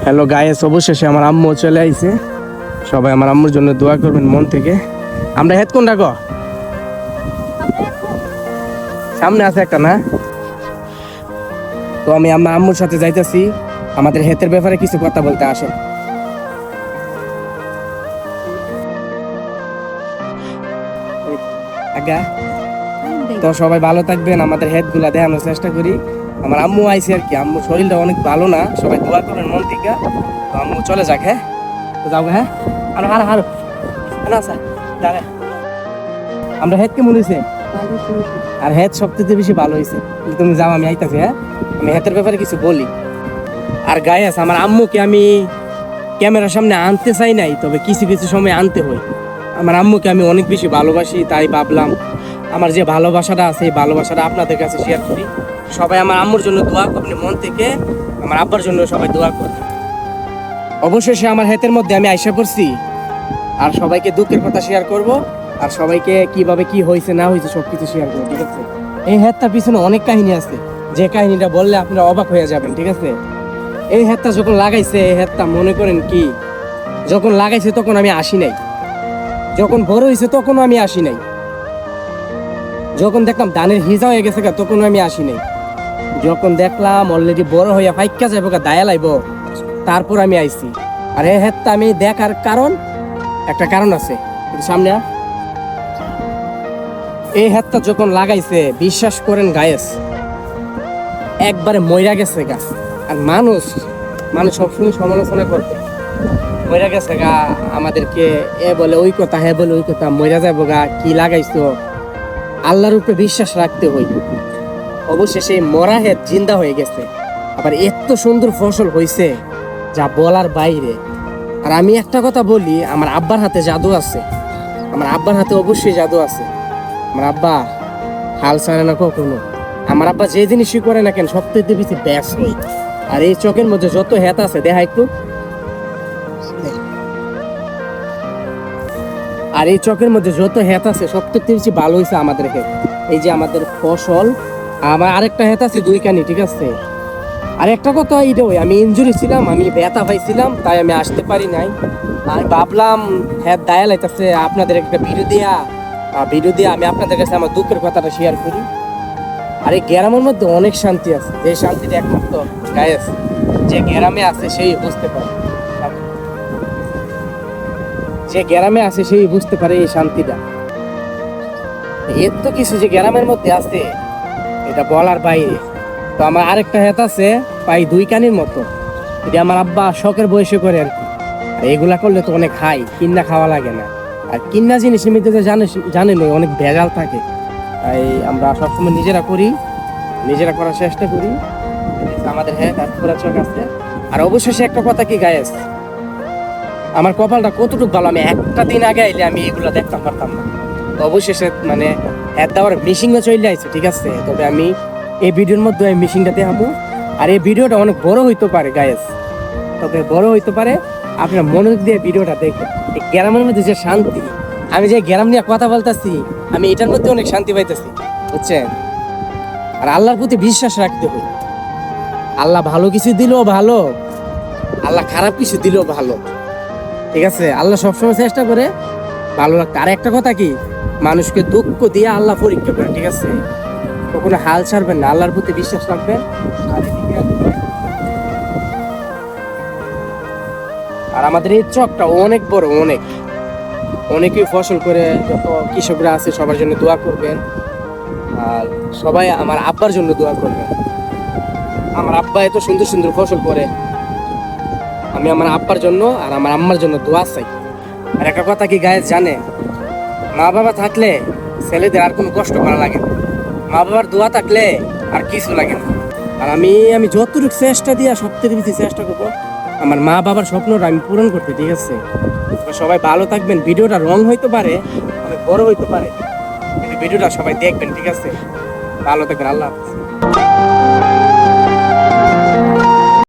Hello guys, অবশেষে আমার আম্মু চলে আইছে। সবাই আমার আম্মুর জন্য দোয়া করবেন মন থেকে। আমরা হেড কোন রাখো সামনে আছে একটা না, তো আমি আমার আম্মুর সাথে যাইতেছি আমাদের হেতের ব্যাপারে কিছু কথা বলতে। আসে আজ্ঞা, তো সবাই ভালো থাকবেন। আমাদের হেড গুলা দেখানোর চেষ্টা করি। আমার আম্মু আইছে আর কি, আম্মুর শরীরটা অনেক ভালো না, সবাই দোয়া করেন মন থেকে। তো আম্মু চলে যাক, হ্যাঁ তো যাও, হ্যাঁ আরো হারো হারো না স্যার দাঁড়া। আমরা হেড কেমন হয়েছে? আর হেড সবথেকে বেশি ভালো হয়েছে। তুমি যাও, আমি আইতাছি। হ্যাঁ আমি হেতের ব্যাপারে কিছু বলি। আর গায়েস, আমার আম্মুকে আমি ক্যামেরার সামনে আনতে চাই নাই, তবে কিছু কিছু সময় আনতে হয়। আমার আম্মুকে আমি অনেক বেশি ভালোবাসি, তাই ভাবলাম আমার যে ভালোবাসাটা আছে এই ভালোবাসাটা আপনাদের কাছে শেয়ার করি। সবাই আমার আম্মুর জন্য দোয়া করবেন মন থেকে, আমার আব্বার জন্য সবাই দোয়া করবেন। অবশেষে আমার হেতের মধ্যে আমি আইসা করছি, আর সবাইকে দুঃখের কথা শেয়ার করব, আর সবাইকে কিভাবে কি হয়েছে না হয়েছে সবকিছু শেয়ার করবো, ঠিক আছে? এই হেতটার পিছনে অনেক কাহিনী আছে, যে কাহিনীটা বললে আপনারা অবাক হয়ে যাবেন, ঠিক আছে? এই হেতটা যখন লাগাইছে, এই হেতটা মনে করেন কি, যখন লাগাইছে তখন আমি আসি নাই, যখন বড় হয়েছে তখনও আমি আসি নাই, যখন দেখলাম ধানের হিজা হয়ে গেছে তখনও আমি আসি নাই, যখন দেখলাম অলরেডি বড় হইয়া ফাইকা যাবো দায়া লাইব, তারপর আমি আইছি। আর এই হেতটা আমি দেখার কারণ, একটা কারণ আছে সামনে। এই হেতটা যখন লাগাইছে, বিশ্বাস করেন গায়েস, একবারে মইরা গেছে গা। আর মানুষ সবসময় সমালোচনা করতে মইরা গেছে গা, আমাদেরকে এ বলে ওই কথা, হে বলে ওই কথা, মইরা যাবো গা, কি লাগাইছো। আল্লাহর উপরে বিশ্বাস রাখতে হই। অবশেষে মরা হেত জিন্দা হয়ে গেছে, আবার এত সুন্দর ফসল হয়েছে যা বলার বাইরে। আর আমি একটা কথা বলি, আমার আব্বার হাতে জাদু আছে, আমার আব্বার হাতে অবশ্যই জাদু আছে। আমার আব্বা হাল ছাড়ে না কখনো। আমার আব্বা যে জিনিসই করে না কেন সবথেকে বেশি ব্যাস হই। আর এই চোখের মধ্যে যত হেত আছে দেখা একটু, আর এই চোখের মধ্যে যত হেত আছে সবথেকে বেশি ভালো হয়েছে আমাদের হেত। এই যে আমাদের ফসল, আমার আরেকটা হেত আছে দুই কানি, ঠিক আছে? আর একটা কথা এইটা, আমি ইনজুরি ছিলাম, আমি ব্যথা পাইছিলাম, তাই আমি আসতে পারি নাই। আমি ভাবলাম হ্যাঁ দায়া লাইতেছে আপনাদের একটা ভিডিও দিয়া আমি আপনাদের কাছে আমার দুঃখের কথাটা শেয়ার করি। আর এই গ্রামের মধ্যে অনেক শান্তি আছে, যে শান্তিটা একমাত্র গায়েস যে গ্রামে আছে সেই বুঝতে পারে, যে গ্রামে আছে সেই বুঝতে পারে এই শান্তিটা। এর তো কিছু যে গ্রামের মধ্যে আছে এটা বলার বাইরে। তো আমার আরেকটা হেত আছে প্রায় দুই কানির মতো, এটা আমার আব্বা শখের বয়সে করে আর কি। আর এগুলা করলে তো অনেক খাই, কিন্না খাওয়া লাগে না। আর কিন্না জিনিস এমনিতে জানেন অনেক ভেজাল থাকে, তাই আমরা সবসময় নিজেরা করি, নিজেরা করার চেষ্টা করি। আমাদের হ্যাঁ পুরা চোখ আছে। আর অবশেষে একটা কথা কি গায়েস, আমার কপালটা কতটুকু ভালো, আমি একটা দিন আগে আইলে আমি এগুলো দেখতে পারতাম না। তো অবশেষে মানে হ্যাঁ দেওয়ার মেশিনও চলে আসছে, ঠিক আছে? তবে আমি এই ভিডিওর মধ্যে এই মেশিনটা দেখাবো। আর এই ভিডিওটা অনেক বড় হইতে পারে গায়েস, তবে বড় হইতে পারে, আপনার মনোযোগ দিয়ে ভিডিওটা দেখবেন। এই গ্রামের মধ্যে যে শান্তি, আমি যে গ্রাম নিয়ে কথা বলতেছি, আমি এটার মধ্যে অনেক শান্তি পাইতেছি, বুঝছেন? আর আল্লাহর প্রতি বিশ্বাস রাখতে হবে। আল্লাহ ভালো কিছু দিলেও ভালো, আল্লাহ খারাপ কিছু দিলেও ভালো, ঠিক আছে? আল্লাহ সবসময় চেষ্টা করে ভালো রাখতে। আর একটা কথা কি, মানুষকে দুঃখ দিয়ে আল্লাহ পরীক্ষা করে, ঠিক আছে? কখনো হাল ছাড়বেন না, আল্লাহর প্রতি বিশ্বাস রাখবেন। আর আমাদের এই চকটা অনেক বড়, অনেকেই ফসল করে, যত কৃষকরা আছে সবার জন্য দোয়া করবেন। আর সবাই আমার আব্বার জন্য দোয়া করবেন। আমার আব্বা এত সুন্দর সুন্দর ফসল করে, আমি আমার আব্বার জন্য আর আমার আম্মার জন্য দোয়া চাই। আর একটা কথা কি গায়ে জানে, মা বাবা থাকলে ছেলেদের আর কোনো কষ্ট করা লাগে না, মা বাবার দোয়া থাকলে আর কিছু লাগে না। আর আমি যতটুকু চেষ্টা দিয়া সবথেকে বেশি চেষ্টা করবো আমার মা বাবার স্বপ্নটা আমি পূরণ করতে, ঠিক আছে? সবাই ভালো থাকবেন। ভিডিওটা রং হইতে পারে, অনেক বড় হইতে পারে, কিন্তু ভিডিওটা সবাই দেখবেন, ঠিক আছে? ভালো থাকবেন, আল্লাহ হাফেজ।